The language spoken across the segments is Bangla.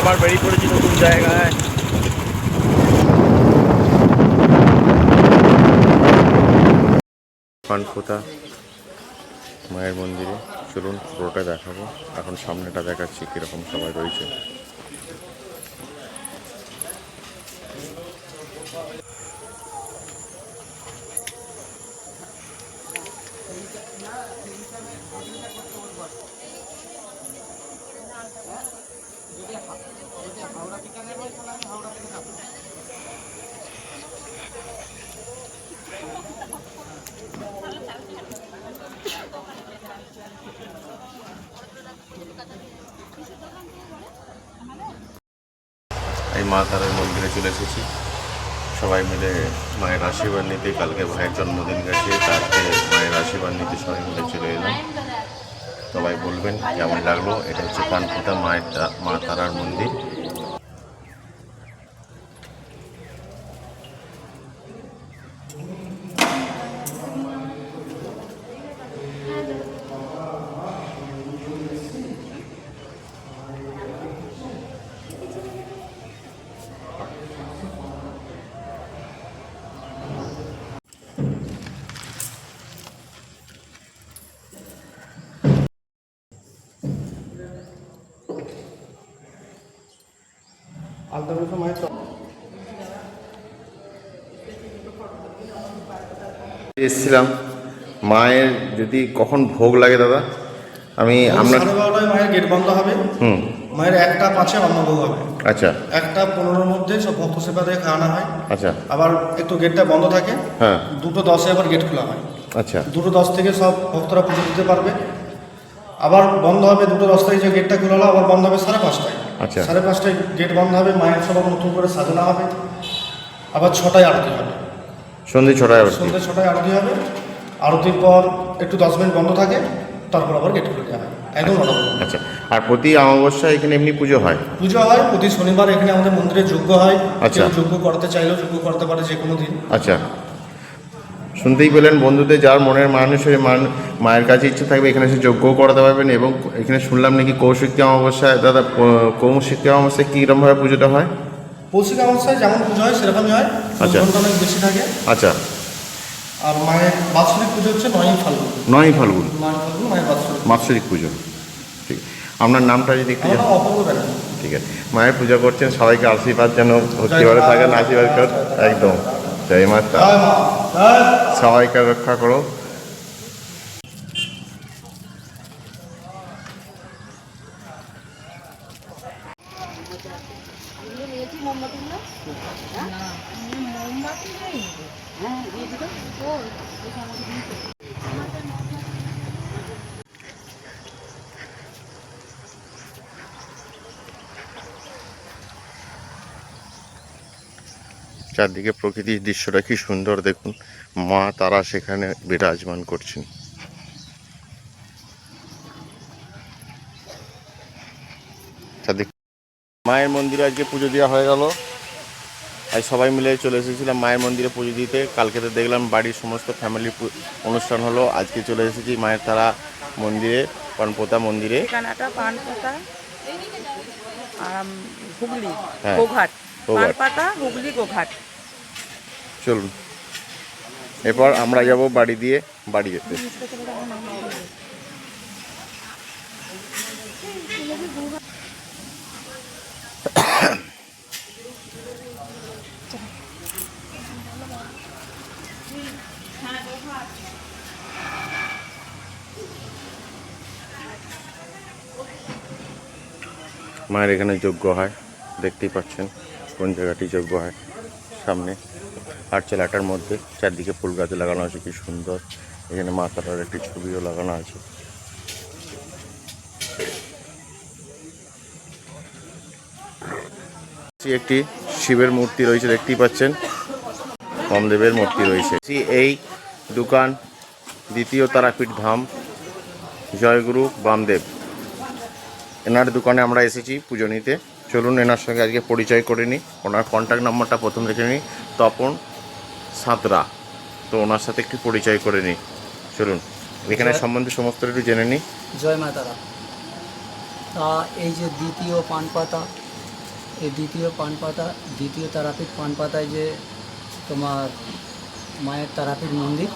আবার বেরিয়ে পড়েছি নতুন জায়গায়। পানপোতা মায়ের মন্দিরে চলুন পুরোটা দেখাবো। এখন সামনেটা দেখাচ্ছি কীরকম সবাই রয়েছে। এই মা তারার মন্দিরে চলে এসেছি সবাই মিলে মায়ের আশীর্বাদ নিতে। কালকে ভাইয়ের জন্মদিন গেছে, তাকে মায়ের আশীর্বাদ নিতে সবাই মিলে চলে এলাম। সবাই বলবেন কেমন লাগলো। এটা হচ্ছে পানপোতা মা তারার মন্দির। এসেছিলাম মায়ের যদি কখন ভোগ লাগে দাদা, আমি আপনার 12:30টায় মায়ের গেট বন্ধ হবে। মায়ের 1টা 5-এ অন্নভোগ হবে। আচ্ছা। 1টা 15-এর মধ্যে সব ভক্ত সেবা দিয়ে খাওয়ানো হয়। আচ্ছা। আবার একটু গেটটা বন্ধ থাকে। হ্যাঁ। 2:10-এ আবার গেট খোলা হয়। আচ্ছা। 2:10 থেকে সব ভক্তরা পুজো দিতে পারবে। আবার বন্ধ হবে 2:10 থেকে, যে গেটটা খোলা হলো আবার বন্ধ হবে 5:30টায়। আচ্ছা। 5:30টায় গেট বন্ধ হবে, মায়ের সব নতুন করে সাজানো হবে। আবার 6টায় আরতি হবে। সন্ধ্যে 6টায় আরতি। সন্ধ্যে 6টায় আরতি হবে। আরতির পর একটু 10 মিনিট বন্ধ থাকে, তারপর আবার গেট খুলে দেওয়া হয় একদম 9টা পর্যন্ত। আচ্ছা। আর প্রতি অমাবস্যায় এখানে এমনি পুজো হয়? পুজো হয় প্রতি শনিবার। এখানে আমাদের মন্দিরে যজ্ঞ হয়। আচ্ছা। কেউ যজ্ঞ করতে চাইলেও যজ্ঞ করতে পারে যে কোনো দিন। আচ্ছা। শুনতেই পেলেন বন্ধুদের, যার মনের মানুষের মায়ের কাছে ইচ্ছে থাকবে এখানে এসে যজ্ঞও করাতে পারবেন। এবং এখানে শুনলাম নাকি কৌশিকী অমাবস্যায়, দাদা কৌশিকী অমাবস্যায় কীরকমভাবে পুজোটা হয়? কৌশিক অমাবস্যায় যেমন পুজো হয় সেরকমই হয়। আচ্ছা। ঘন্টা অনেক বেশি থাকে। আচ্ছা। আর মায়ের বাৎসরিক পুজো হচ্ছে 9ই ফাল্গুন। 9ই ফাল্গুন 9ই ফাল্গুন মায়ের বাৎসরিক বাৎসরিক পুজো। ঠিক। আপনার নামটা যদি একটু আমার নাম অপূর্ব ব্যানার্জি। ঠিক আছে। মায়ের পূজা করছেন, সবাইকে আশীর্বাদ যেন ভক্তিভাবে থাকেন, আশীর্বাদ কর। একদম জয় মাতা, সবাইকে রক্ষা করো। চারদিকে প্রকৃতির দৃশ্যটা কি সুন্দর দেখুন। মা তারা সেখানে বিরাজমান করছেন। চারদিকে মায়ের মন্দিরে আজকে পুজো দেওয়া হয়ে গেল। আজ সবাই মিলে চলে এসেছিলাম মায়ের মন্দিরে পুজো দিতে। কালকে তো দেখলাম বাড়ির সমস্ত ফ্যামিলি অনুষ্ঠান হলো। আজকে চলে এসেছি মায়ের তারা মন্দিরে, পানপোতা মন্দিরে। ঠিকানাটা পানপোতা হুগলি হ্যাঁ, গোঘাট। গোঘাট। পানপাতা হুগলি গোঘাট। চলুন এরপর আমরা যাব বাড়ি দিয়ে বাড়ি যেতে। মায়ের এখানে যজ্ঞ হয়, দেখতেই পাচ্ছেন কোন জায়গাটি যজ্ঞ হয়। সামনে আটচালাটার মধ্যে চারদিকে ফুল গাছ লাগানো আছে, কি সুন্দর। এখানে মা তারার একটি ছবিও লাগানো আছে। একটি শিবের মূর্তি রয়েছে, দেখতেই পাচ্ছেন বামদেবের মূর্তি রয়েছে। এই দোকান দ্বিতীয় তারাপীঠ ধাম জয়গুরু বামদেব, এনার দোকানে আমরা এসেছি পুজো নিতে। চলুন এনার সঙ্গে আজকে পরিচয় করে নিই। ওনার কন্ট্যাক্ট নাম্বারটা প্রথম রেখে নিই, তপন সাঁতরা। তো ওনার সাথে একটু পরিচয় করে নিই। চলুন এখানে সম্বন্ধে সমস্ত একটু জেনে নিই। জয় মা তারা। তা এই যে দ্বিতীয় পানপাতা এই দ্বিতীয় তারাপীঠ পানপাতায় যে তোমার মায়ের তারাপীঠ মন্দির,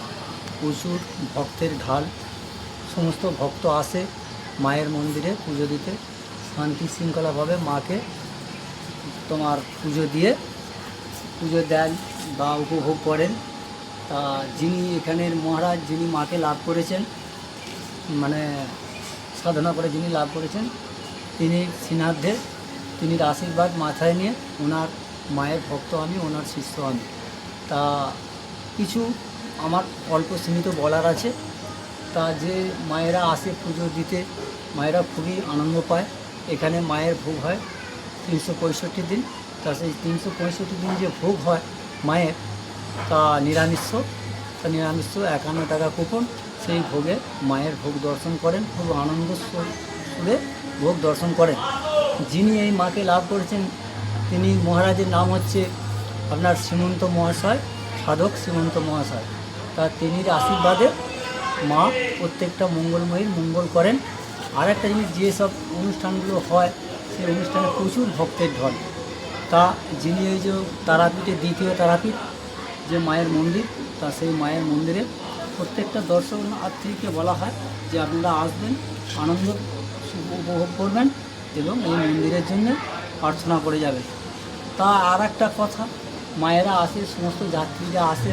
প্রচুর ভক্তের ঢাল। সমস্ত ভক্ত আসে মায়ের মন্দিরে পুজো দিতে, শান্তি শৃঙ্খলাভাবে মাকে তোমার পুজো দেন বা উপভোগ করেন। তা যিনি এখানের মহারাজ, যিনি মাকে লাভ করেছেন, মানে সাধনা করে যিনি লাভ করেছেন, তিনি সিনার্ধে, তিনি আশীর্বাদ মাথায় নিয়ে, ওনার মায়ের ভক্ত আমি, ওনার শিষ্য আমি। তা কিছু আমার অল্প সীমিত বলার আছে। তা যে মায়েরা আসে পুজো দিতে, মায়েরা খুবই আনন্দ পায়। এখানে মায়ের ভোগ হয় 365 দিন। তা সেই 365 দিন যে ভোগ হয় মায়ের, তা নিরামিষ। তা নিরামিষ 51 টাকা কুপন। সেই ভোগে মায়ের ভোগ দর্শন করেন, খুব আনন্দ সুরে ভোগ দর্শন করেন। যিনি এই মাকে লাভ করেছেন, তিনি মহারাজের নাম হচ্ছে আপনার শ্রীমন্ত মহাশয়, সাধক শ্রীমন্ত মহাশয়। তা তিনির আশীর্বাদে মা প্রত্যেকটা মঙ্গলময়ীর মঙ্গল করেন। আর একটা জিনিস, যেসব অনুষ্ঠানগুলো হয় সেই অনুষ্ঠানে প্রচুর ভক্তের ঢল। তা যিনি এই যে তারাপীঠে দ্বিতীয় তারাপীঠ যে মায়ের মন্দির, তা সেই মায়ের মন্দিরে প্রত্যেকটা দর্শনার্থীকে বলা হয় যে আপনারা আসবেন, আনন্দ উপভোগ করবেন এবং এই মন্দিরের জন্য প্রার্থনা করে যাবেন। তা আর একটা কথা, মায়েরা আসে, সমস্ত যাত্রীরা আসে,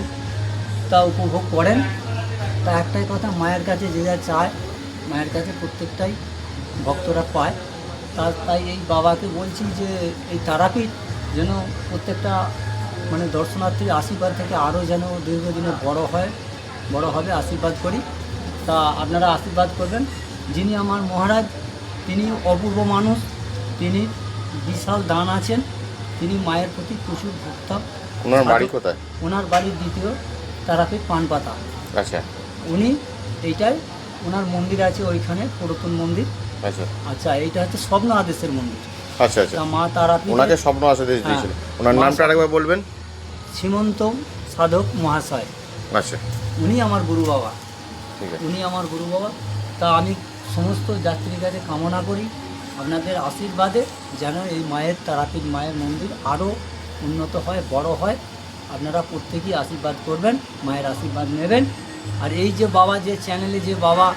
তা উপভোগ করেন। তা একটাই কথা, মায়ের কাছে যে যা চায় মায়ের কাছে প্রত্যেকটাই ভক্তরা পায়। তাই এই বাবাকে বলছি যে এই তারাপীঠ যেন প্রত্যেকটা মানে দর্শনার্থীর আশীর্বাদ থেকে আরও যেন দীর্ঘদিনে বড় হবে আশীর্বাদ করি। তা আপনারা আশীর্বাদ করবেন। যিনি আমার মহারাজ, তিনি অপূর্ব মানুষ, তিনি বিশাল দান আছেন, তিনি মায়ের প্রতি প্রচুর ভক্ত। ওনার বাড়ি কোথায়? ওনার বাড়ির দ্বিতীয় তারাপীঠ পানপাতা। আচ্ছা উনি এইটাই, ওনার মন্দির আছে ওইখানে, পুরাতন মন্দির। আচ্ছা আচ্ছা, এইটা হচ্ছে স্বপ্ন আদেশের মন্দির। আচ্ছা আচ্ছা, তা মা তারাপীঠ, ওনাকে স্বপ্ন আদেশ দিয়েছিল। ওনার নামটা আরেকবার বলবেন। শ্রীমন্ত সাধক মহাশয়। আচ্ছা উনি আমার গুরু বাবা, ঠিক আছে। উনি আমার গুরু বাবা। তা আমি সমস্ত যাত্রীর কাছে কামনা করি আপনাদের আশীর্বাদে যেন এই মায়ের তারাপীঠ মায়ের মন্দির আরও উন্নত হয়, বড় হয়। আপনারা প্রত্যেকেই আশীর্বাদ করবেন, মায়ের আশীর্বাদ নেবেন। আর এই যে বাবা, যে চ্যানেলে যে বাবা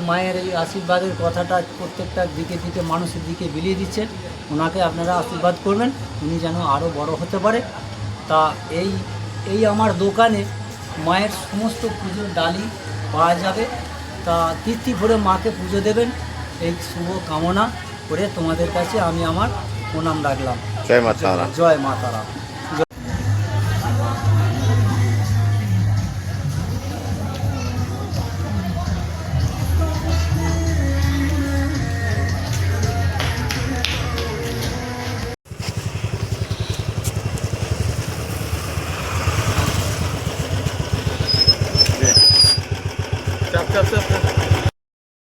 মায়ের এই আশীর্বাদের কথাটা প্রত্যেকটা দিকে মানুষের দিকে বিলিয়ে দিচ্ছেন, ওনাকে আপনারা আশীর্বাদ করবেন, উনি যেন আরও বড় হতে পারে। তা এই আমার দোকানে মায়ের সমস্ত পুজোর ডালি পাওয়া যাবে। তা তৃপ্তি ভরে মাকে পুজো দেবেন, এই শুভ কামনা করে তোমাদের কাছে আমি আমার প্রণাম রাখলাম। জয় মা তারা। জয় মা তারা।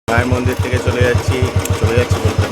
মায়ের মন্দির থেকে চলে যাচ্ছি বলতে